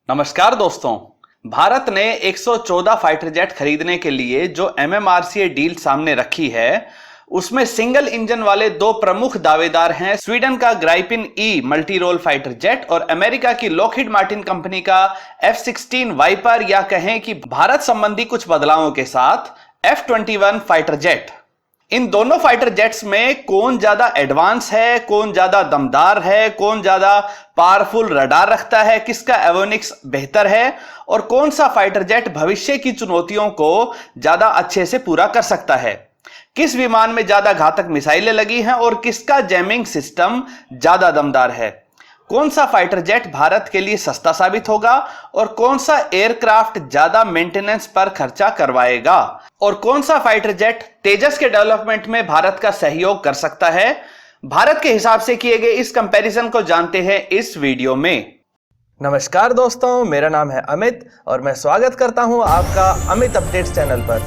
नमस्कार दोस्तों। भारत ने 114 फाइटर जेट खरीदने के लिए जो MMRCA डील सामने रखी है उसमें सिंगल इंजन वाले दो प्रमुख दावेदार हैं, स्वीडन का ग्राइपिन ई मल्टी रोल फाइटर जेट और अमेरिका की लॉकहीड मार्टिन कंपनी का F-16 वाइपर, या कहें कि भारत संबंधी कुछ बदलावों के साथ F-21 फाइटर जेट। इन दोनों फाइटर जेट्स में कौन ज्यादा एडवांस है, कौन ज्यादा दमदार है, कौन ज्यादा पावरफुल रडार रखता है, किसका एवियोनिक्स बेहतर है और कौन सा फाइटर जेट भविष्य की चुनौतियों को ज्यादा अच्छे से पूरा कर सकता है, किस विमान में ज्यादा घातक मिसाइलें लगी हैं और किसका जैमिंग सिस्टम ज्यादा दमदार है, कौन सा फाइटर जेट भारत के लिए सस्ता साबित होगा और कौन सा एयरक्राफ्ट ज्यादा मेंटेनेंस पर खर्चा करवाएगा और कौन सा फाइटर जेट तेजस के डेवलपमेंट में भारत का सहयोग कर सकता है। भारत के हिसाब से किए गए इस कंपैरिजन को जानते हैं इस वीडियो में। नमस्कार दोस्तों, मेरा नाम है अमित और मैं स्वागत करता हूं आपका अमित अपडेट्स चैनल पर।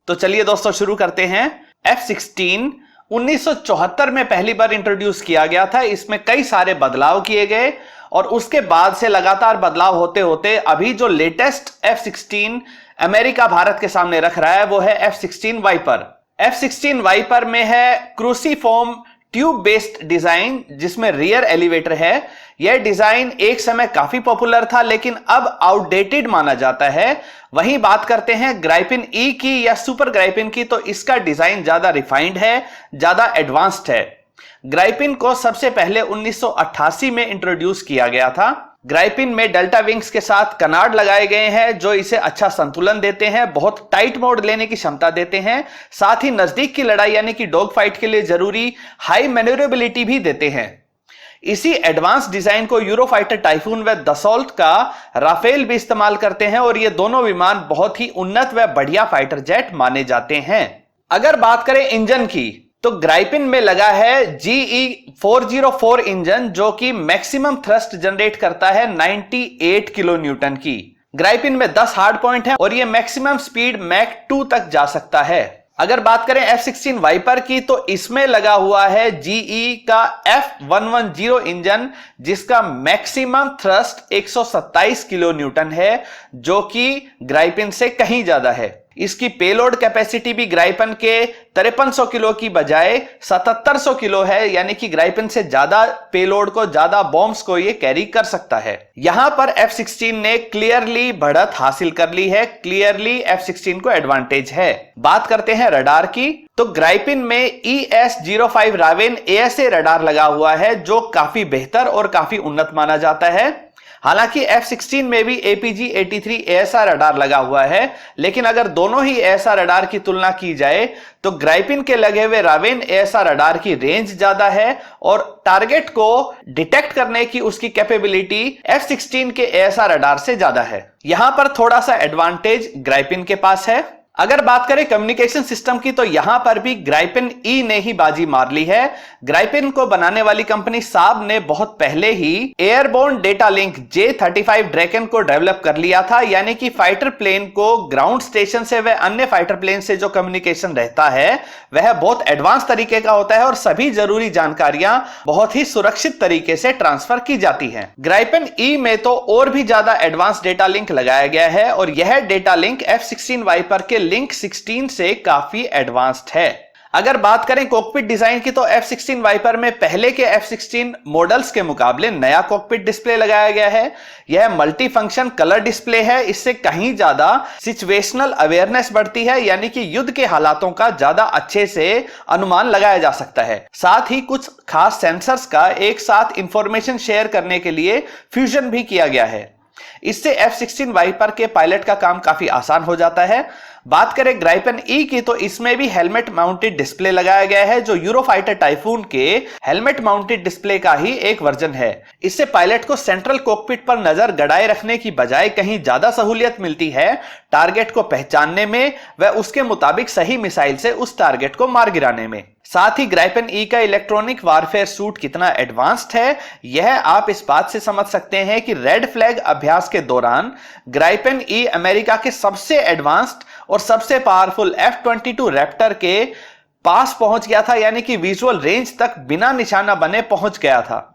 तो चलिए दोस्तों शुरू करते हैं। F-16 1974 में पहली बार इंट्रोड्यूस किया गया था। इसमें कई सारे बदलाव किए गए और उसके बाद से लगातार बदलाव होते होते अभी जो लेटेस्ट F-16 अमेरिका भारत के सामने रख रहा है वो है F-16 वाइपर। F-16 वाइपर में है क्रूसीफॉर्म ट्यूब बेस्ड डिजाइन जिसमें रियर एलिवेटर है। यह डिजाइन एक समय काफी पॉपुलर था लेकिन अब आउटडेटेड माना जाता है। वहीं बात करते हैं ग्राइपिन ई की या सुपर ग्राइपिन की, तो इसका डिजाइन ज्यादा रिफाइंड है, ज्यादा एडवांस्ड है। ग्राइपिन को सबसे पहले 1988 में इंट्रोड्यूस किया गया था। ग्राइपिन में डेल्टा विंग्स के साथ कनार्ड लगाए गए हैं जो इसे अच्छा संतुलन देते हैं, बहुत टाइट मोड लेने की क्षमता देते हैं, साथ ही नजदीक की लड़ाई यानी कि डॉग फाइट के लिए जरूरी हाई मैन्यूवरेबिलिटी भी देते हैं। इसी एडवांस डिजाइन को यूरोफाइटर टाइफून व दसॉल्ट का राफेल भी इस्तेमाल करते हैं और ये दोनों विमान बहुत ही उन्नत व बढ़िया फाइटर जेट माने जाते हैं। अगर बात करें इंजन की तो ग्राइपिन में लगा है GE404 इंजन जो कि मैक्सिमम थ्रस्ट जनरेट करता है 98 किलो न्यूटन की। ग्राइपिन में 10 हार्ड पॉइंट है और यह मैक्सिमम स्पीड मैक 2 तक जा सकता है। अगर बात करें F-16 वाइपर की तो इसमें लगा हुआ है GE का F110 इंजन जिसका मैक्सिमम थ्रस्ट 127 किलो न्यूटन है जो कि ग्राइपिन से कहीं ज्यादा है। इसकी पेलोड कैपेसिटी भी ग्राइपन के 5300 किलो की बजाय 7700 किलो है, यानी कि ग्राइपन से ज्यादा पेलोड को, ज्यादा बॉम्ब्स को ये कैरी कर सकता है। यहां पर F-16 ने क्लियरली बढ़त हासिल कर ली है, क्लियरली F-16 को एडवांटेज है। बात करते हैं रडार की तो ग्राइपिन में ES-05 रावेन ASA रडार लगा हुआ है जो काफी बेहतर और काफी उन्नत माना जाता है। हालांकि F-16 में भी APG-83 ASR रडार लगा हुआ है, लेकिन अगर दोनों ही ASR रडार की तुलना की जाए तो ग्राइपिन के लगे हुए रावेन ASR रडार की रेंज ज्यादा है और टारगेट को डिटेक्ट करने की उसकी कैपेबिलिटी F-16 के ASR रडार से ज्यादा है। यहां पर थोड़ा सा एडवांटेज ग्राइपिन के पास है। अगर बात करें कम्युनिकेशन सिस्टम की तो यहां पर भी ग्राइपिन ई ने ही बाजी मार ली है। ग्राइपिन को बनाने वाली कंपनी साब ने बहुत पहले ही airborne data link J-35 dragon को डेवलप कर लिया था, यानी कि फाइटर प्लेन को ग्राउंड स्टेशन से व अन्य फाइटर प्लेन से जो कम्युनिकेशन रहता है वह बहुत एडवांस तरीके का होता है और सभी जरूरी जानकारियां बहुत ही सुरक्षित तरीके से ट्रांसफर की जाती है। ग्राइपिन ई में तो और भी ज्यादा एडवांस डेटा लिंक लगाया गया है और यह डेटा लिंक F-16 वाइपर के लिंक 16 से काफी एडवांस्ड है। अगर बात करें कॉकपिट डिजाइन की तो F-16 वाइपर में पहले के F-16 मॉडल्स के मुकाबले नया कॉकपिट डिस्प्ले लगाया गया है। यह मल्टी फंक्शन कलर डिस्प्ले है। इससे कहीं ज्यादा सिचुएशनल अवेयरनेस बढ़ती है, यानी कि युद्ध के हालातों का ज्यादा अच्छे से अनुमान लगाया जा सकता है। साथ ही कुछ खास सेंसर्स का एक साथ इंफॉर्मेशन शेयर करने के लिए फ्यूजन भी किया गया है। इससे F-16 वाइपर के पायलट का काम काफी आसान हो जाता है। बात करें ग्राइपिन ई की तो इसमें भी हेलमेट माउंटेड डिस्प्ले लगाया गया है जो यूरोफाइटर टाइफून के हेलमेट माउंटेड डिस्प्ले का ही एक वर्जन है। इससे पायलट को सेंट्रल कॉकपिट पर नजर गड़ाए रखने की बजाय कहीं ज्यादा सहूलियत मिलती है टारगेट को पहचानने में व उसके मुताबिक सही मिसाइल से उस टारगेट को मार गिराने में। साथ ही ग्राइपिन ई का इलेक्ट्रॉनिक वारफेयर सूट कितना एडवांस्ड है यह आप इस बात से समझ सकते हैं कि रेड फ्लैग अभ्यास के दौरान ग्राइपिन ई अमेरिका के सबसे एडवांस्ड और सबसे पावरफुल F-22 रैप्टर के पास पहुंच गया था, यानी कि विजुअल रेंज तक बिना निशाना बने पहुंच गया था।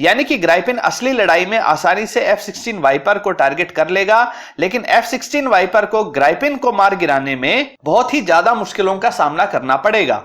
यानी कि ग्राइपिन असली लड़ाई में आसानी से F-16 वाइपर को टारगेट कर लेगा, लेकिन F-16 वाइपर को ग्राइपिन को मार गिराने में बहुत ही ज्यादा मुश्किलों का सामना करना पड़ेगा।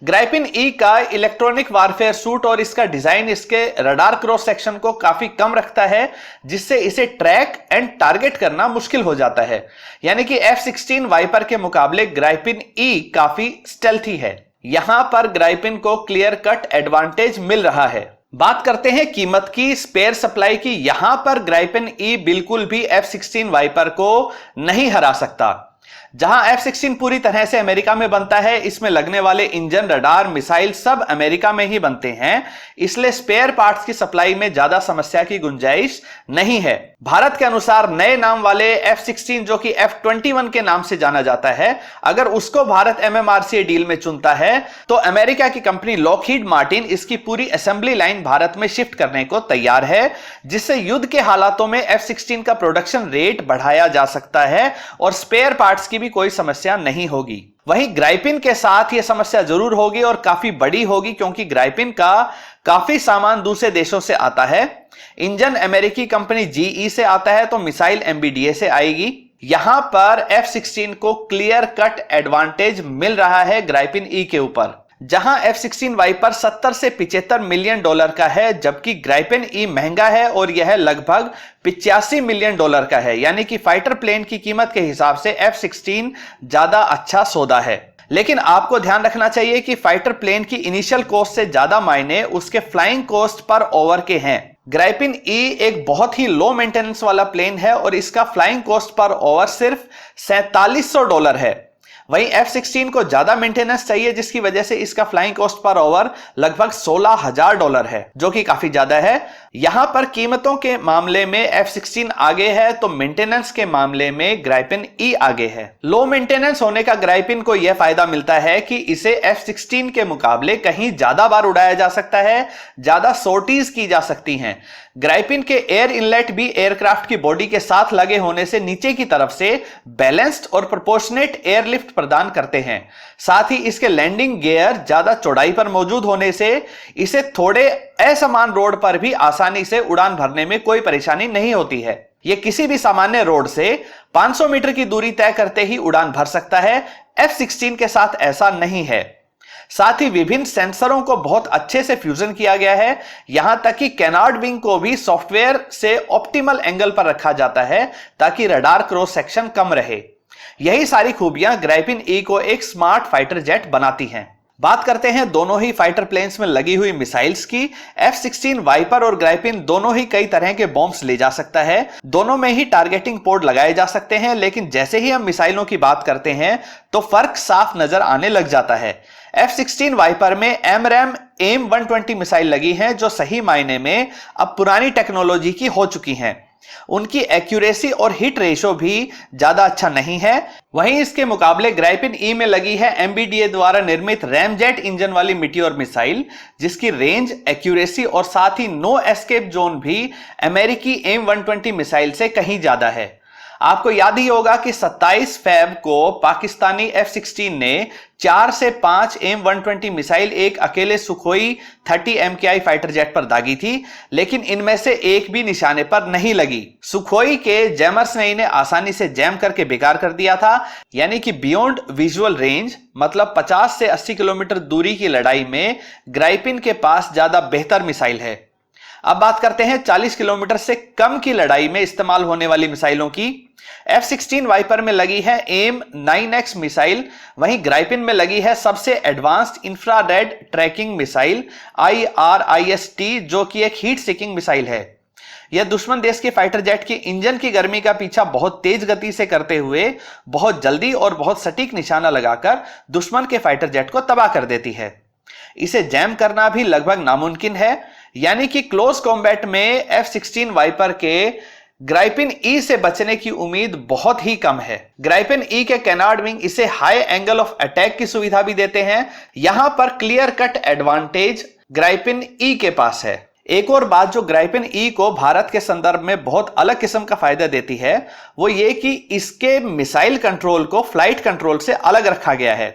ग्राइपिन ई का इलेक्ट्रॉनिक वारफेयर सूट और इसका डिजाइन इसके रडार क्रॉस सेक्शन को काफी कम रखता है, जिससे इसे ट्रैक एंड टारगेट करना मुश्किल हो जाता है। यानी कि F-16 वाइपर के मुकाबले ग्राइपिन ई काफी स्टेल्थी है। यहां पर ग्राइपिन को क्लियर कट एडवांटेज मिल रहा है। बात करते हैं कीमत की, स्पेयर सप्लाई की। यहां पर ग्राइपिन ई बिल्कुल भी F-16 वाइपर को नहीं हरा सकता। जहां F-16 पूरी तरह से अमेरिका में बनता है, इसमें लगने वाले इंजन, रडार, मिसाइल सब अमेरिका में ही बनते हैं, इसलिए स्पेयर पार्ट्स की सप्लाई में ज्यादा समस्या की गुंजाइश नहीं है। भारत के अनुसार नए नाम वाले F-16 जो कि F-21 के नाम से जाना जाता है, अगर उसको भारत MMRCA डील में चुनता है तो अमेरिका की कंपनी लॉकहीड मार्टिन इसकी पूरी असेंबली लाइन भारत में शिफ्ट करने को तैयार है, जिससे युद्ध के हालातों में F-16 का प्रोडक्शन रेट बढ़ाया जा सकता है और स्पेयर पार्ट्स की भी कोई समस्या नहीं होगी। वहीं ग्राइपिन के साथ यह समस्या जरूर होगी और काफी बड़ी होगी, क्योंकि ग्राइपिन का काफी सामान दूसरे देशों से आता है। इंजन अमेरिकी कंपनी GE से आता है तो मिसाइल MBDA से आएगी। यहां पर F-16 को क्लियर कट एडवांटेज मिल रहा है ग्राइपिन ई के ऊपर। जहां F-16 वाइपर 70 से 75 मिलियन डॉलर का है, जबकि ग्राइपिन ई महंगा है और यह लगभग 85 मिलियन डॉलर का है। यानी कि फाइटर प्लेन की कीमत के हिसाब से F-16 ज्यादा अच्छा सौदा है। लेकिन आपको ध्यान रखना चाहिए कि फाइटर प्लेन की इनिशियल कॉस्ट से ज्यादा मायने उसके फ्लाइंग कॉस्ट पर ओवर के हैं। ग्राइपिन ई एक बहुत ही लो मेंटेनेंस वाला प्लेन है और इसका फ्लाइंग कॉस्ट पर ओवर सिर्फ $4700 है। वहीं F-16 को ज्यादा मेंटेनेंस चाहिए, जिसकी वजह से इसका फ्लाइंग कॉस्ट पर ओवर लगभग $16000 है, जो कि काफी ज्यादा है। यहां पर कीमतों के मामले में F-16 आगे है तो मेंटेनेंस के मामले में ग्राइपिन ई आगे है। लो मेंटेनेंस होने का ग्राइपिन को यह फायदा मिलता है कि इसे F-16 के मुकाबले कहीं ज्यादा बार उड़ाया जा सकता है, ज्यादा सॉर्टीज की जा सकती हैं। ग्राइपिन के एयर इनलेट भी एयरक्राफ्ट की बॉडी के साथ लगे होने से नीचे की तरफ से बैलेंस्ड और प्रोपोर्शनेट एयरलिफ्ट प्रदान करते हैं। साथ ही इसके लैंडिंग गियर ज्यादा चौड़ाई पर मौजूद होने से इसे थोड़े असमान रोड पर भी आसानी से उड़ान भरने में कोई परेशानी नहीं होती है। यह किसी भी सामान्य रोड से 500 मीटर की दूरी तय करते ही उड़ान भर सकता है। F-16 के साथ ऐसा नहीं है। साथ ही विभिन्न सेंसरों को बहुत अच्छे से फ्यूजन किया गया है। यहां तक कि कैनार्ड विंग को भी सॉफ्टवेयर से ऑप्टिमल एंगल पर रखा जाता है ताकि रडार क्रॉस सेक्शन कम रहे। यही सारी खूबियां ग्राइपिन ई को एक स्मार्ट फाइटर जेट बनाती हैं। बात करते हैं दोनों ही फाइटर प्लेन्स में लगी हुई मिसाइल्स की। F-16 वाइपर और ग्राइपिन दोनों ही कई तरह के बॉम्ब्स ले जा सकता है। दोनों में ही टारगेटिंग पोर्ट लगाए जा सकते हैं, लेकिन जैसे ही हम मिसाइलों की बात करते हैं तो फर्क साफ नजर आने लग जाता है। F-16 वाइपर में AMRAAM AIM-120 मिसाइल लगी हैं, जो सही मायने में अब पुरानी टेक्नोलॉजी की हो चुकी हैं। उनकी एक्यूरेसी और हिट रेशो भी ज्यादा अच्छा नहीं है। वहीं इसके मुकाबले ग्राइपिन ई में लगी है MBDA द्वारा निर्मित रैमजेट इंजन वाली मीटियोर मिसाइल, जिसकी रेंज, एक्यूरेसी और साथ ही नो एस्केप जोन भी अमेरिकी AIM-120 मिसाइल से कहीं ज्यादा है। आपको याद ही होगा कि 27 फरवरी को पाकिस्तानी F-16 ने 4 से 5 AIM-120 मिसाइल एक अकेले सुखोई 30 MKI फाइटर जेट पर दागी थी, लेकिन इनमें से एक भी निशाने पर नहीं लगी। सुखोई के जैमर्स ने इन्हें आसानी से जैम करके बेकार कर दिया था। यानी कि बियॉन्ड विजुअल रेंज, मतलब 50 से 80 किलोमीटर दूरी की लड़ाई में ग्राइपिन के पास ज्यादा बेहतर मिसाइल है। अब बात करते हैं 40 किलोमीटर से कम की लड़ाई में इस्तेमाल होने वाली मिसाइलों की। F-16 वाइपर में लगी है AIM-9X मिसाइल, वहीं ग्राइपिन में लगी है सबसे advanced infrared trekking missile IRIS-T, जो कि एक हीट सीकिंग मिसाइल है। यह दुश्मन देश के फाइटर जेट की इंजन की गर्मी का पीछा बहुत तेज गति से करते हुए बहुत जल्दी और बहुत सटीक निशाना लगाकर दुश्मन के फाइटर जेट को तबाह कर देती है। इसे जैम करना भी लगभग नामुमकिन है। यानी कि क्लोज कॉम्बैट में F-16 वाइपर के ग्राइपिन ई से बचने की उम्मीद बहुत ही कम है। ग्राइपिन ई के कैनार्ड विंग इसे हाई एंगल ऑफ अटैक की सुविधा भी देते हैं। यहां पर क्लियर कट एडवांटेज ग्राइपिन ई के पास है। एक और बात जो ग्राइपिन ई को भारत के संदर्भ में बहुत अलग किस्म का फायदा देती है, वो ये कि इसके मिसाइल कंट्रोल को फ्लाइट कंट्रोल से अलग रखा गया है।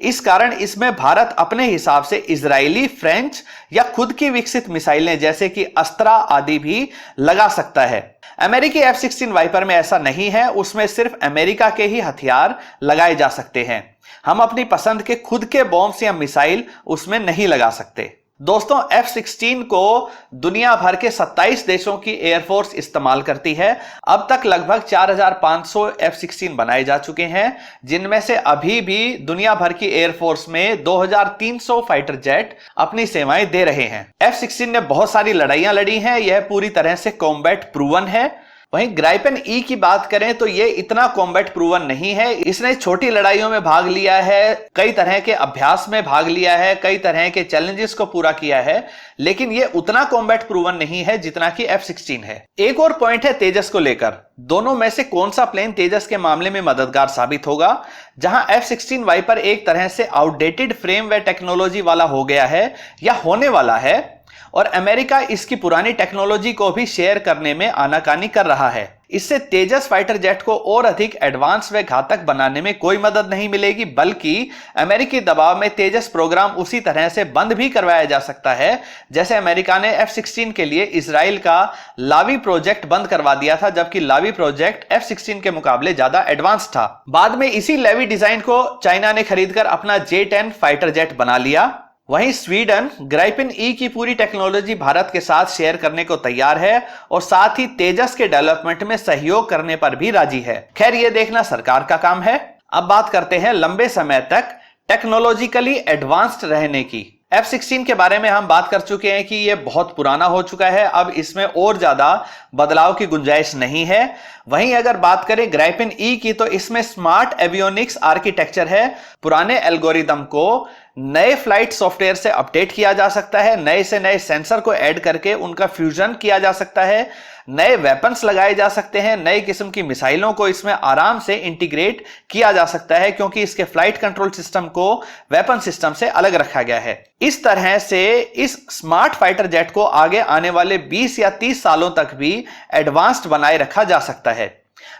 इस कारण इसमें भारत अपने हिसाब से इजरायली, फ्रेंच या खुद की विकसित मिसाइलें जैसे कि अस्त्रा आदि भी लगा सकता है। अमेरिकी F-16 वाइपर में ऐसा नहीं है, उसमें सिर्फ अमेरिका के ही हथियार लगाए जा सकते हैं। हम अपनी पसंद के खुद के बॉम्ब्स या मिसाइल उसमें नहीं लगा सकते। दोस्तों, F-16 को दुनिया भर के 27 देशों की एयरफोर्स इस्तेमाल करती है। अब तक लगभग 4500 F-16 बनाए जा चुके हैं, जिनमें से अभी भी दुनिया भर की एयरफोर्स में 2300 फाइटर जेट अपनी सेवाएं दे रहे हैं। F-16 ने बहुत सारी लड़ाइयां लड़ी हैं, यह पूरी तरह से कॉम्बैट प्रूवन है। वहीं ग्राइपन ई की बात करें तो यह इतना कॉम्बैट प्रूवन नहीं है। इसने छोटी लड़ाइयों में भाग लिया है, कई तरह के अभ्यास में भाग लिया है, कई तरह के चैलेंजेस को पूरा किया है, लेकिन यह उतना कॉम्बैट प्रूवन नहीं है जितना कि F-16 है। एक और पॉइंट है तेजस को लेकर। दोनों में से कौन सा प्लेन तेजस के मामले में मददगार साबित होगा? जहां F-16 वाइपर एक तरह से आउटडेटेड फ्रेम व टेक्नोलॉजी वाला हो गया है या होने वाला है, और अमेरिका इसकी पुरानी टेक्नोलॉजी को भी शेयर करने में आनाकानी कर रहा है। इससे तेजस फाइटर जेट को और अधिक एडवांस व घातक बनाने में कोई मदद नहीं मिलेगी, बल्कि अमेरिकी दबाव में तेजस प्रोग्राम उसी तरह से बंद भी करवाया जा सकता है जैसे अमेरिका ने F-16 के लिए इजराइल का लावी प्रोजेक्ट बंद करवा दिया था, जबकि लावी प्रोजेक्ट F-16 के मुकाबले ज्यादा एडवांस था। बाद में इसी लावी डिजाइन को चाइना ने खरीदकर अपना J-10 फाइटर जेट बना लिया। वहीं स्वीडन ग्राइपन ई की पूरी टेक्नोलॉजी भारत के साथ शेयर करने को तैयार है और साथ ही तेजस के डेवलपमेंट में सहयोग करने पर भी राजी है। खैर, यह देखना सरकार का काम है। अब बात करते हैं लंबे समय तक टेक्नोलॉजिकली एडवांस्ड रहने की। F-16 के बारे में हम बात कर चुके हैं कि यह बहुत पुराना हो चुका है, अब इसमें और ज्यादा बदलाव की गुंजाइश नहीं है। वहीं अगर बात करें ग्राइपन ई की तो इसमें स्मार्ट एवियोनिक्स आर्किटेक्चर है। पुराने एल्गोरिदम को नए फ्लाइट सॉफ्टवेयर से अपडेट किया जा सकता है, नए से नए सेंसर को ऐड करके उनका फ्यूजन किया जा सकता है, नए वेपन्स लगाए जा सकते हैं, नई किस्म की मिसाइलों को इसमें आराम से इंटीग्रेट किया जा सकता है, क्योंकि इसके फ्लाइट कंट्रोल सिस्टम को वेपन सिस्टम से अलग रखा गया है। इस तरह से इस स्मार्ट फाइटर जेट को आगे आने वाले 20 या 30 सालों तक भी एडवांस्ड बनाए रखा जा सकता है।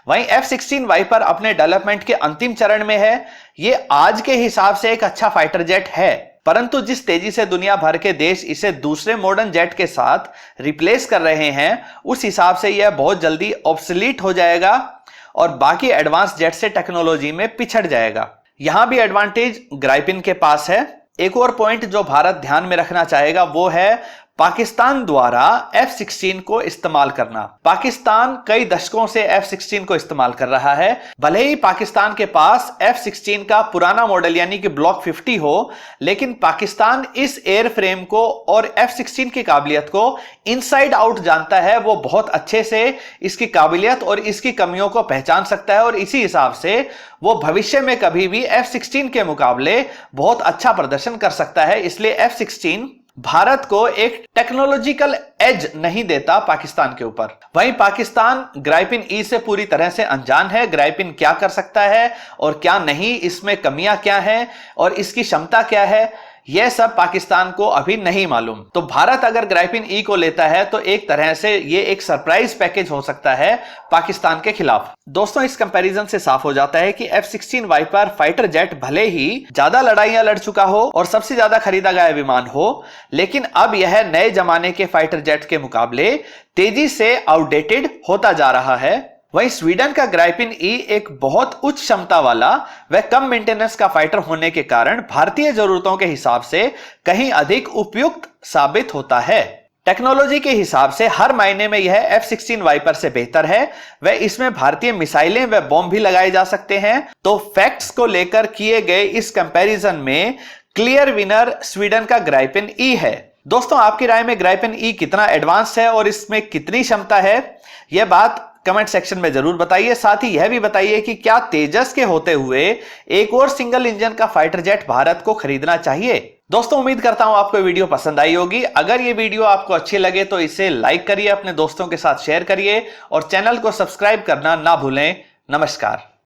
वहीं F-16 वाइपर अपने डेवलपमेंट के अंतिम चरण में है। यह आज के हिसाब से एक अच्छा फाइटर जेट है, परंतु जिस तेजी से दुनिया भर के देश इसे दूसरे मॉडर्न जेट के साथ रिप्लेस कर रहे हैं, उस हिसाब से यह बहुत जल्दी ऑब्सोलीट हो जाएगा और बाकी एडवांस जेट से टेक्नोलॉजी में पिछड़ जाएगा। यहां भी एडवांटेज ग्राइपन के पास है। एक और पॉइंट जो भारत ध्यान में रखना चाहेगा वो है पाकिस्तान द्वारा F-16 को इस्तेमाल करना। पाकिस्तान कई दशकों से F-16 को इस्तेमाल कर रहा है। भले ही पाकिस्तान के पास F-16 का पुराना मॉडल यानी कि ब्लॉक 50 हो, लेकिन पाकिस्तान इस एयरफ्रेम को और F-16 की काबिलियत को इनसाइड आउट जानता है। वो बहुत अच्छे से इसकी काबिलियत और इसकी कमियों को पहचान सकता है और इसी हिसाब से वो भविष्य में कभी भी F-16 के मुकाबले बहुत अच्छा प्रदर्शन कर सकता है। इसलिए F-16 भारत को एक टेक्नोलॉजिकल एज नहीं देता पाकिस्तान के ऊपर। वहीं पाकिस्तान ग्राइपन ई से पूरी तरह से अनजान है। ग्राइपन क्या कर सकता है और क्या नहीं, इसमें कमियां क्या हैं और इसकी क्षमता क्या है, यह सब पाकिस्तान को अभी नहीं मालूम। तो भारत अगर ग्राइपन ई को लेता है तो एक तरह से यह एक सरप्राइज पैकेज हो सकता है पाकिस्तान के खिलाफ। दोस्तों, इस कंपैरिजन से साफ हो जाता है कि F-16 वाइपर फाइटर जेट भले ही ज्यादा लड़ाइयां लड़ चुका हो और सबसे ज्यादा खरीदा गया विमान हो, लेकिन अब यह नए जमाने के फाइटर जेट के मुकाबले तेजी से आउटडेटेड होता जा रहा है। वहीं स्वीडन का ग्राइपन ई एक बहुत उच्च क्षमता वाला व कम मेंटेनेंस का फाइटर होने के कारण भारतीय जरूरतों के हिसाब से कहीं अधिक उपयुक्त साबित होता है। टेक्नोलॉजी के हिसाब से हर मायने में यह F-16 वाइपर से बेहतर है व इसमें भारतीय मिसाइलें व बॉम्ब भी लगाए जा सकते हैं। तो फैक्ट्स को लेकर किए गए इस कंपैरिजन में क्लियर विनर स्वीडन का ग्राइपन ई है। दोस्तों, आपकी राय में ग्राइपन ई कितना एडवांस है और इसमें कितनी क्षमता है, यह बात कमेंट सेक्शन में जरूर बताइए। साथ ही यह भी बताइए कि क्या तेजस के होते हुए एक और सिंगल इंजन का फाइटर जेट भारत को खरीदना चाहिए। दोस्तों, उम्मीद करता हूं आपको वीडियो पसंद आई होगी। अगर ये वीडियो आपको अच्छी लगे तो इसे लाइक करिए, अपने दोस्तों के साथ शेयर करिए और चैनल को सब्सक्राइब करना ना भूलें। नमस्कार।